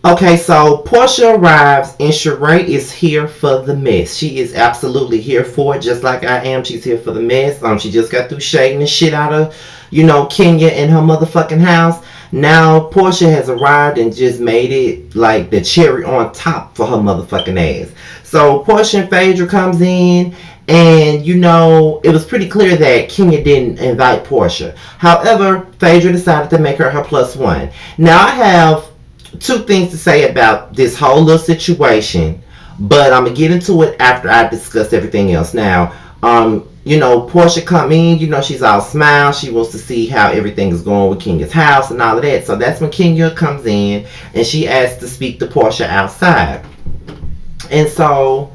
Okay, so Portia arrives and Sheree is here for the mess. She is absolutely here for it, just like I am. She's here for the mess. She just got through shaking the shit out of, Kenya in her motherfucking house. Now Portia has arrived and just made it like the cherry on top for her motherfucking ass. So Portia and Phaedra comes in, and it was pretty clear that Kenya didn't invite Portia. However, Phaedra decided to make her plus one. Now I have two things to say about this whole little situation, but I'm gonna get into it after I discuss everything else. Now, Portia come in, she's all smile. She wants to see how everything is going with Kenya's house and all of that. So that's when Kenya comes in and she asks to speak to Portia outside. And so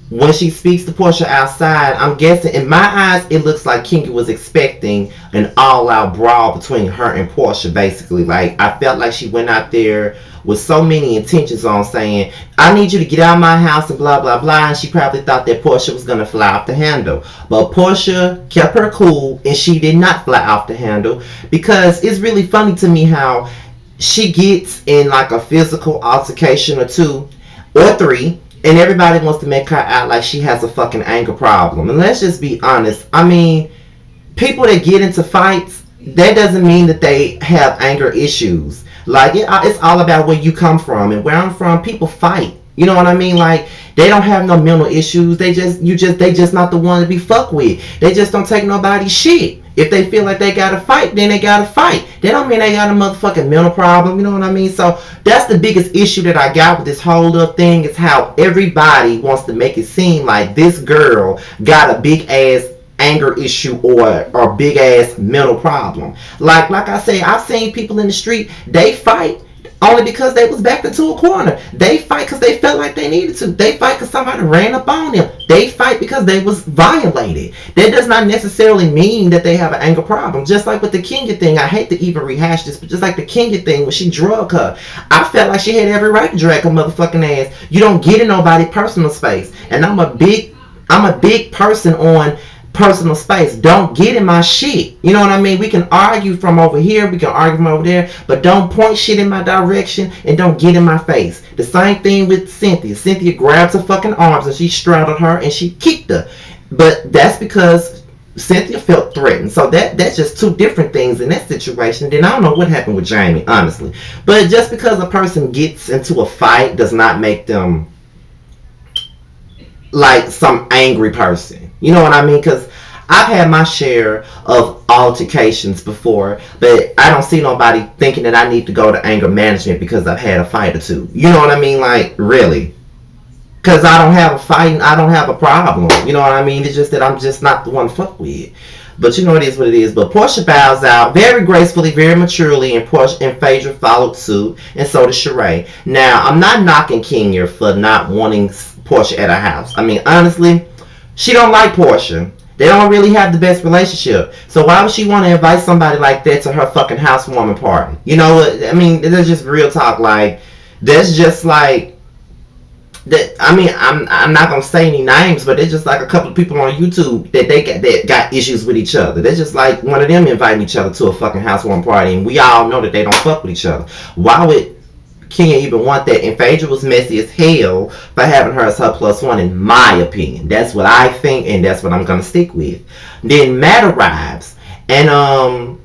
when she speaks to Portia outside, I'm guessing, in my eyes, it looks like Kenya was expecting an all-out brawl between her and Portia, basically. Like, I felt like she went out there with so many intentions on saying, I need you to get out of my house and blah, blah, blah. And she probably thought that Portia was going to fly off the handle. But Portia kept her cool, and she did not fly off the handle, because it's really funny to me how she gets in like a physical altercation or two or three, and everybody wants to make her out like she has a fucking anger problem. And let's just be honest. I mean, people that get into fights, that doesn't mean that they have anger issues. Like, it's all about where you come from. And where I'm from, people fight. You know what I mean? Like, they don't have no mental issues. They just not the one to be fucked with. They just don't take nobody's shit. If they feel like they gotta fight, then they gotta fight. They don't mean they got a motherfucking mental problem. You know what I mean? So that's the biggest issue that I got with this whole little thing, is how everybody wants to make it seem like this girl got a big ass anger issue or big ass mental problem. Like I say, I've seen people in the street, they fight only because they was backed into a corner. They fight because they felt like they needed to. They fight because somebody ran up on them. They fight because they was violated. That does not necessarily mean that they have an anger problem. Just like with the Kenya thing, I hate to even rehash this, but just like the Kenya thing when she drug her, I felt like she had every right to drag her motherfucking ass. You don't get in nobody's personal space. And I'm a big person on personal space. Don't get in my shit. You know what I mean? We can argue from over here, we can argue from over there, but don't point shit in my direction and don't get in my face. The same thing with Cynthia. Cynthia grabs her fucking arms and she straddled her and she kicked her. But that's because Cynthia felt threatened. So that's just two different things in that situation. Then I don't know what happened with Jamie, honestly. But just because a person gets into a fight does not make them like some angry person. You know what I mean? Because I've had my share of altercations before, but I don't see nobody thinking that I need to go to anger management because I've had a fight or two. You know what I mean? Like, really? Because I don't have a fight and I don't have a problem. You know what I mean? It's just that I'm just not the one to fuck with. But you know, it is what it is. But Portia bows out very gracefully, very maturely, and Phaedra followed suit, and so did Sheree. Now, I'm not knocking Kenya for not wanting Portia at her house. I mean, honestly, she don't like Portia. They don't really have the best relationship. So why would she want to invite somebody like that to her fucking housewarming party? You know, I mean, that's just real talk. Like, that's just like that. I mean, I'm not gonna say any names, but it's just like a couple of people on YouTube that got issues with each other. They're just like one of them inviting each other to a fucking housewarming party, and we all know that they don't fuck with each other. Why would Kenya even want that? And Phaedra was messy as hell for having her as her plus one, in my opinion. That's what I think, and that's what I'm gonna stick with. Then Matt arrives, and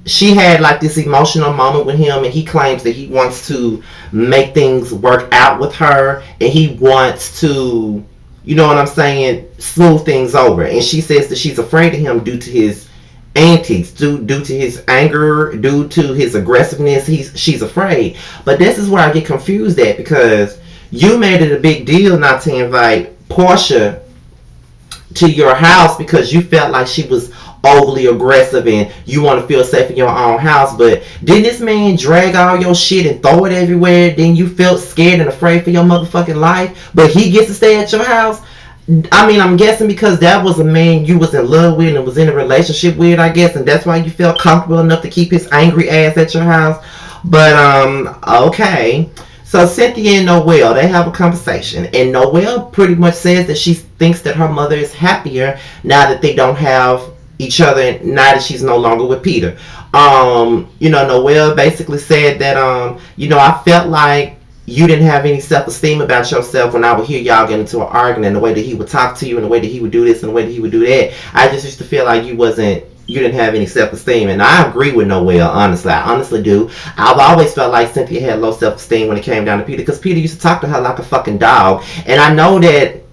she had like this emotional moment with him, and he claims that he wants to make things work out with her, and he wants to, you know what I'm saying, smooth things over. And she says that she's afraid of him due to his antics, due to his anger, due to his aggressiveness. She's afraid. But this is where I get confused at, because you made it a big deal not to invite Portia to your house because you felt like she was overly aggressive and you want to feel safe in your own house. But didn't this man drag all your shit and throw it everywhere? Then you felt scared and afraid for your motherfucking life, but he gets to stay at your house? I mean, I'm guessing because that was a man you was in love with and was in a relationship with, I guess, and that's why you felt comfortable enough to keep his angry ass at your house. But okay. So Cynthia and Noelle, they have a conversation, and Noelle pretty much says that she thinks that her mother is happier now that they don't have each other now that she's no longer with Peter. Noelle basically said that I felt like you didn't have any self-esteem about yourself when I would hear y'all get into an argument, and the way that he would talk to you and the way that he would do this and the way that he would do that. I just used to feel like you didn't have any self-esteem. And I agree with Noelle, honestly. I honestly do. I've always felt like Cynthia had low self-esteem when it came down to Peter, because Peter used to talk to her like a fucking dog. And I know that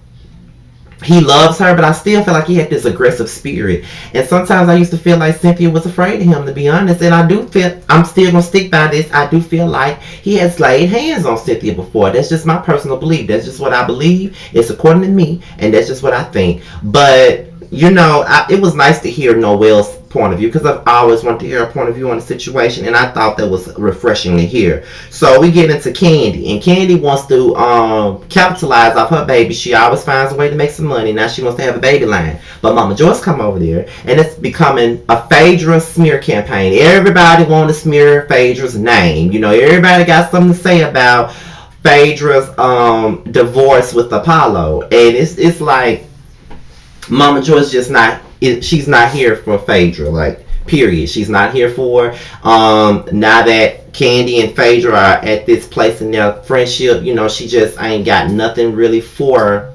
he loves her, but I still feel like he had this aggressive spirit. And sometimes I used to feel like Cynthia was afraid of him, to be honest. And I do feel, I'm still going to stick by this, I do feel like he has laid hands on Cynthia before. That's just my personal belief. That's just what I believe. It's according to me, and that's just what I think. But, it was nice to hear Noelle's point of view, because I've always wanted to hear a point of view on the situation, and I thought that was refreshing to hear. So we get into Candy, and Candy wants to capitalize off her baby. She always finds a way to make some money. Now she wants to have a baby line, but Mama Joyce come over there, and it's becoming a Phaedra smear campaign. Everybody want to smear Phaedra's name. Everybody got something to say about Phaedra's divorce with Apollo, and it's like Mama Joyce just not. She's not here for Phaedra, like, period. She's not here for now that Candy and Phaedra are at this place in their friendship. She just ain't got nothing really for her.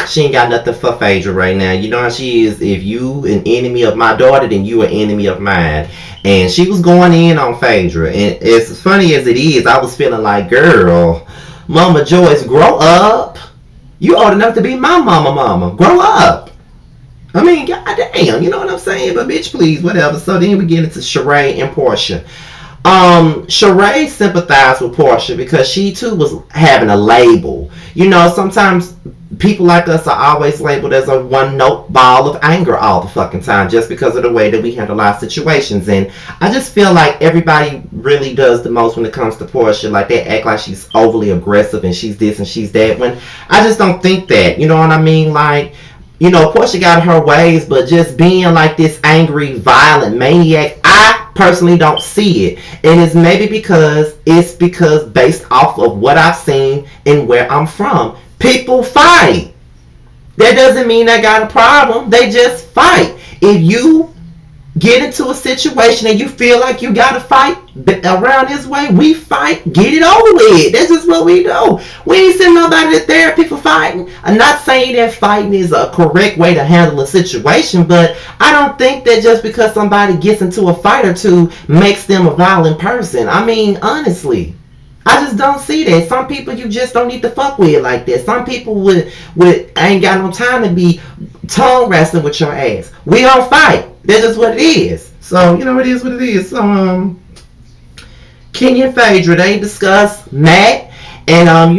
She ain't got nothing for Phaedra right now. You know how she is. If you an enemy of my daughter, then you an enemy of mine. And she was going in on Phaedra. And as funny as it is, I was feeling like, girl, Mama Joyce, grow up. You old enough to be my mama. Grow up. I mean, goddamn, you know what I'm saying? But bitch, please, whatever. So then we get into Sheree and Portia. Sheree sympathized with Portia because she too was having a label. Sometimes people like us are always labeled as a one-note ball of anger all the fucking time, just because of the way that we handle our situations. And I just feel like everybody really does the most when it comes to Portia. Like, they act like she's overly aggressive and she's this and she's that, when I just don't think that. You know what I mean? Like, Portia got her ways, but just being like this angry, violent maniac, I personally don't see it. And it's maybe because based off of what I've seen and where I'm from, people fight. That doesn't mean they got a problem. They just fight. If you get into a situation and you feel like you gotta fight around this way, we fight, get it over with. That's just what we do. We ain't sending nobody to therapy for fighting. I'm not saying that fighting is a correct way to handle a situation, but I don't think that just because somebody gets into a fight or two makes them a violent person. I mean, honestly, I just don't see that. Some people you just don't need to fuck with like that. Some people would ain't got no time to be tongue wrestling with your ass. We don't fight. That's just what it is. So, it is what it is. So, Kenya and Phaedra, they discussed Matt. And,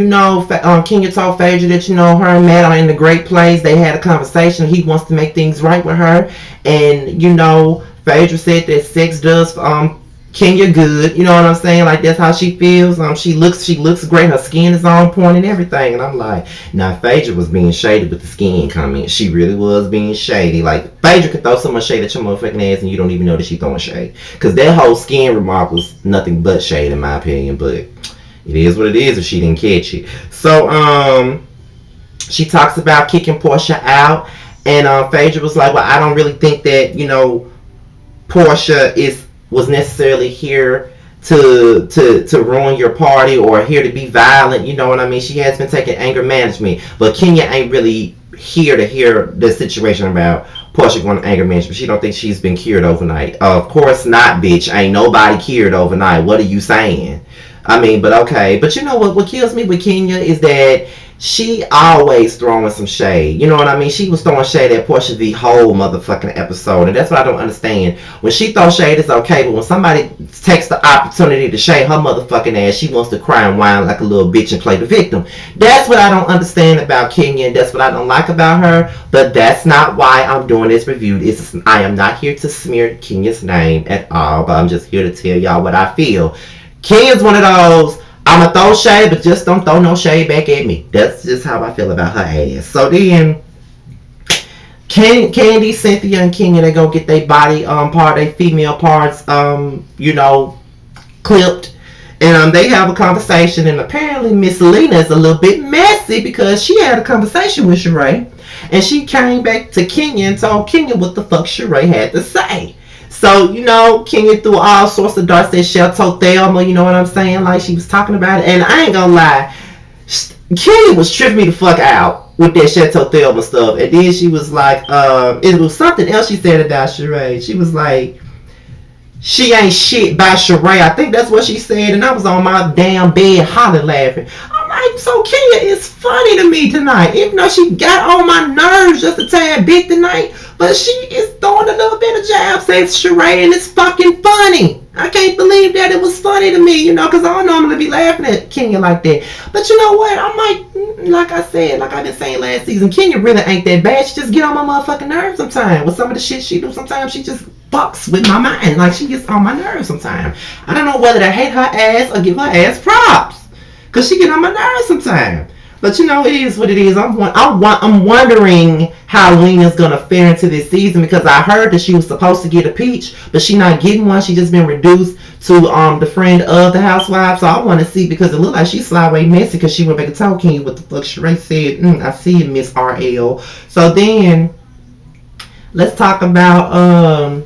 Kenya told Phaedra that, her and Matt are in a great place. They had a conversation. He wants to make things right with her. And, Phaedra said that sex does, Kenya good, you know what I'm saying? Like, that's how she feels. She looks great. Her skin is on point and everything. And I'm like, now Phaedra was being shady with the skin comment. She really was being shady. Like, Phaedra could throw so much shade at your motherfucking ass and you don't even know that she's throwing shade. Because that whole skin remark was nothing but shade in my opinion. But it is what it is if she didn't catch it. So, she talks about kicking Portia out. And Phaedra was like, well, I don't really think that, Portia was necessarily here to ruin your party or here to be violent. You know what I mean? She has been taking anger management. But Kenya ain't really here to hear the situation about Portia going to anger management. She don't think she's been cured overnight. Of course not, bitch. Ain't nobody cured overnight. What are you saying? I mean, but okay. But you know what kills me with Kenya is that she always throwing some shade. You know what I mean? She was throwing shade at Portia the whole motherfucking episode. And that's what I don't understand. When she throws shade, it's okay. But when somebody takes the opportunity to shade her motherfucking ass, she wants to cry and whine like a little bitch and play the victim. That's what I don't understand about Kenya. And that's what I don't like about her. But that's not why I'm doing this review. I am not here to smear Kenya's name at all. But I'm just here to tell y'all what I feel. Kenya's one of those, I'ma throw shade, but just don't throw no shade back at me. That's just how I feel about her ass. So then, Candy, Cynthia, and Kenya, they go get their body their female parts, clipped. And they have a conversation, and apparently Miss Lena is a little bit messy because she had a conversation with Sheree. And she came back to Kenya and told Kenya what the fuck Sheree had to say. So, Kenya threw all sorts of darts at Chateau Thelma, you know what I'm saying? Like, she was talking about it. And I ain't gonna lie, Kenya was tripping me the fuck out with that Chateau Thelma stuff. And then she was like, it was something else she said about Sheree. She was like, she ain't shit by Sheree. I think that's what she said. And I was on my damn bed hollering laughing. I'm like, so Kenya is funny to me tonight. Even though she got on my nerves just a tad bit tonight. But she is throwing a little bit of jabs at Sheree, and it's fucking funny. I can't believe that it was funny to me, because I don't normally be laughing at Kenya like that. But you know what? I'm like I said, like I've been saying last season, Kenya really ain't that bad. She just get on my motherfucking nerves sometimes. With some of the shit she do, sometimes she just fucks with my mind. Like, she gets on my nerves sometimes. I don't know whether to hate her ass or give her ass props. Because she get on my nerves sometimes. But it is what it is. I'm wondering how Lena's gonna fare into this season, because I heard that she was supposed to get a peach, but she not getting one. She just been reduced to the friend of the Housewives. So I want to see, because it looked like she's slightly messy, because she went back and told King what the fuck Sheree said. I see it, Miss RL. So then let's talk about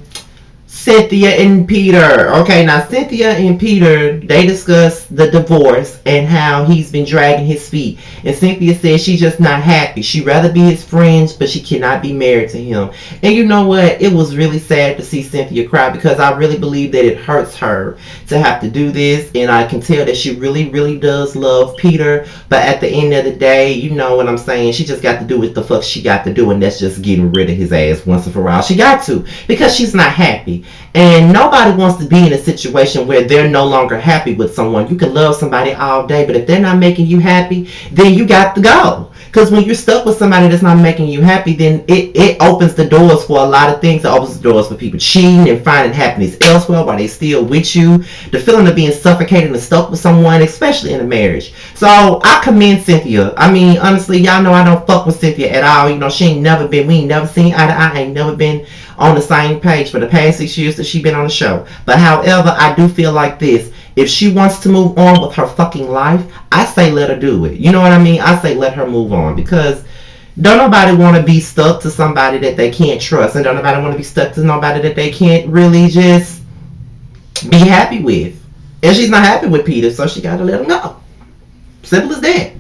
Cynthia and Peter. Okay, now Cynthia and Peter, they discussed the divorce and how he's been dragging his feet. And Cynthia said she's just not happy. She'd rather be his friend, but she cannot be married to him. And you know what? It was really sad to see Cynthia cry, because I really believe that it hurts her to have to do this. And I can tell that she really, really does love Peter. But at the end of the day, you know what I'm saying? She just got to do what the fuck she got to do. And that's just getting rid of his ass once and for all. She got to, because she's not happy. And nobody wants to be in a situation where they're no longer happy with someone. You can love somebody all day, but if they're not making you happy, then you got to go. Because when you're stuck with somebody that's not making you happy, then it opens the doors for a lot of things. It opens the doors for people cheating and finding happiness elsewhere while they still with you. The feeling of being suffocated and stuck with someone, especially in a marriage. So I commend Cynthia. I mean, honestly, y'all know I don't fuck with Cynthia at all. She ain't never been, we ain't never seen eye to eye. Ain't never been on the same page for the past 6 years that she been on the show. But however, I do feel like this. If she wants to move on with her fucking life, I say let her do it. You know what I mean? I say let her move on, because don't nobody want to be stuck to somebody that they can't trust, and don't nobody want to be stuck to nobody that they can't really just be happy with. And she's not happy with Peter, so she got to let him go. Simple as that.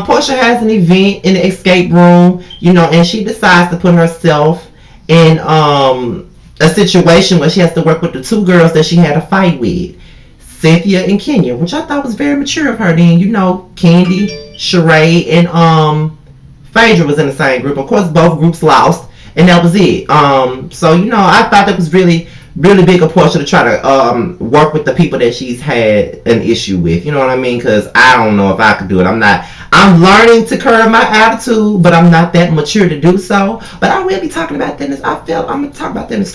Portia has an event in the escape room, and she decides to put herself in a situation where she has to work with the two girls that she had a fight with, Cynthia and Kenya, which I thought was very mature of her. Then, Candy, Sheree, and Phaedra was in the same group. Of course, both groups lost, and that was it. So, I thought that was really, really big of Portia to try to work with the people that she's had an issue with. You know what I mean? Because I don't know if I could do it. I'm learning to curb my attitude, but I'm not that mature to do so. But I will be talking about that. I'm going to talk about that in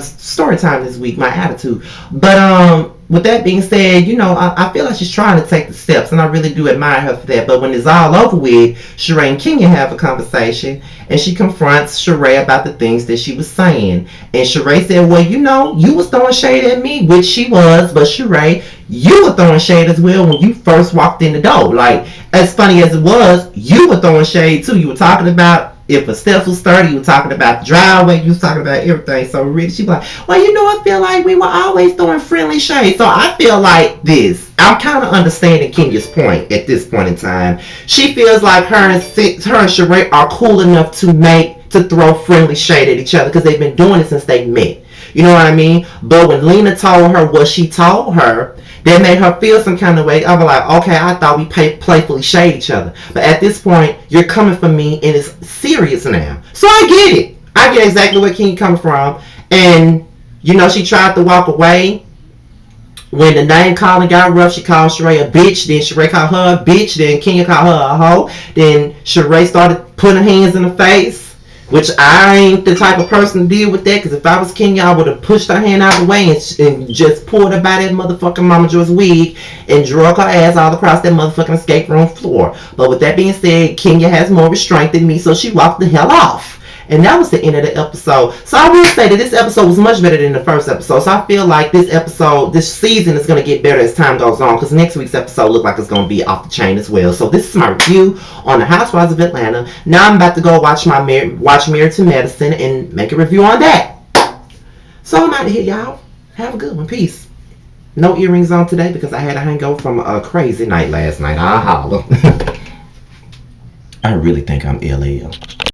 story time this week, my attitude. But with that being said, I feel like she's trying to take the steps, and I really do admire her for that. But when it's all over with, Sheree and Kenya have a conversation, and she confronts Sheree about the things that she was saying. And Sheree said, well, you was throwing shade at me, which she was, but Sheree, you were throwing shade as well when you first walked in the door. Like, as funny as it was, you were throwing shade too. You were talking about if a steps was sturdy, you were talking about the driveway, you was talking about everything. So really, she was like, well, I feel like we were always throwing friendly shade. So I feel like this. I'm kind of understanding Kenya's point at this point in time. She feels like her and Sheree are cool enough to throw friendly shade at each other, because they've been doing it since they met. You know what I mean? But when Lena told her what she told her, that made her feel some kind of way. I was like, okay, I thought we playfully shade each other. But at this point, you're coming for me, and it's serious now. So I get it. I get exactly where Kenya coming from. And, she tried to walk away. When the name calling got rough, she called Sheree a bitch. Then Sheree called her a bitch. Then Kenya called her a hoe. Then Sheree started putting her hands in her face, which I ain't the type of person to deal with that, because if I was Kenya, I would have pushed her hand out of the way and just pulled her by that motherfucking Mama Joy's wig and drug her ass all across that motherfucking escape room floor. But with that being said, Kenya has more restraint than me, so she walked the hell off. And that was the end of the episode. So I will say that this episode was much better than the first episode. So I feel like this season is going to get better as time goes on, because next week's episode looks like it's going to be off the chain as well. So this is my review on the Housewives of Atlanta. Now I'm about to go watch Married to Medicine and make a review on that. So I'm out of here, y'all. Have a good one. Peace. No earrings on today because I had a hangover from a crazy night last night. I'll holler. I really think I'm ill.